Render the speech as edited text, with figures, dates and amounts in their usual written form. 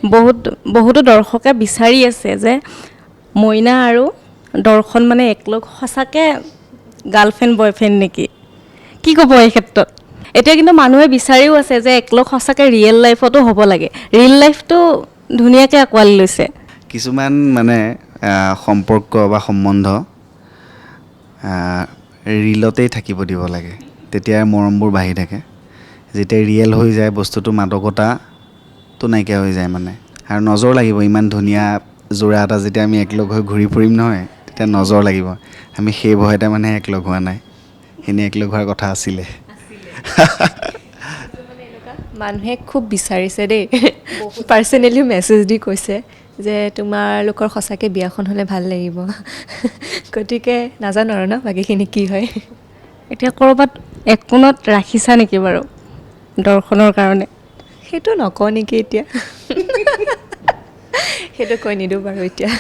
বহুতো দৰ্শকে বিচাৰি আছে যে মইনা আৰু দৰ্শন মানে একলগ সঁচাকৈ গাৰ্লফ্ৰেণ্ড বয়ফ্ৰেণ্ড নেকি কি ক'ব এই ক্ষেত্ৰত এতিয়া কিন্তু মানুহে বিচাৰিও আছে যে একলগ সঁচাকৈ ৰিয়েল লাইফতো হ'ব লাগে ৰিয়েল লাইফটো ধুনীয়াকৈ আঁকোৱালি লৈছে কিছুমান মানে সম্পৰ্ক বা সম্বন্ধ ৰিলতেই থাকিব দিব লাগে তেতিয়া মৰমবোৰ বাঢ়ি থাকে যেতিয়া ৰিয়েল হৈ যায় বস্তুটো মাদকতাটো নাইকিয়া হৈ যায় মানে আৰু নজৰ লাগিব ইমান ধুনীয়া যোৰা এটা যেতিয়া আমি একলগ হৈ ঘূৰি ফুৰিম নহয় তেতিয়া নজৰ লাগিব আমি সেই ভয়তে মানে একলগ হোৱা নাই এনে একলগ হোৱাৰ কথা আছিলে মানুহে খুব বিচাৰিছে দেই পাৰ্চনেলি মেছেজ দি কৈছে যে তোমালোকৰ সঁচাকৈ বিয়াখন হ'লে ভাল লাগিব গতিকে নাজানো আৰু ন বাকীখিনি কি হয় এতিয়া ক'ৰবাত একোণত ৰাখিছা নেকি বাৰু দৰ্শনৰ কাৰণে সেইটো নকওঁ নেকি এতিয়া সেইটো কৈ নিদিওঁ বাৰু এতিয়া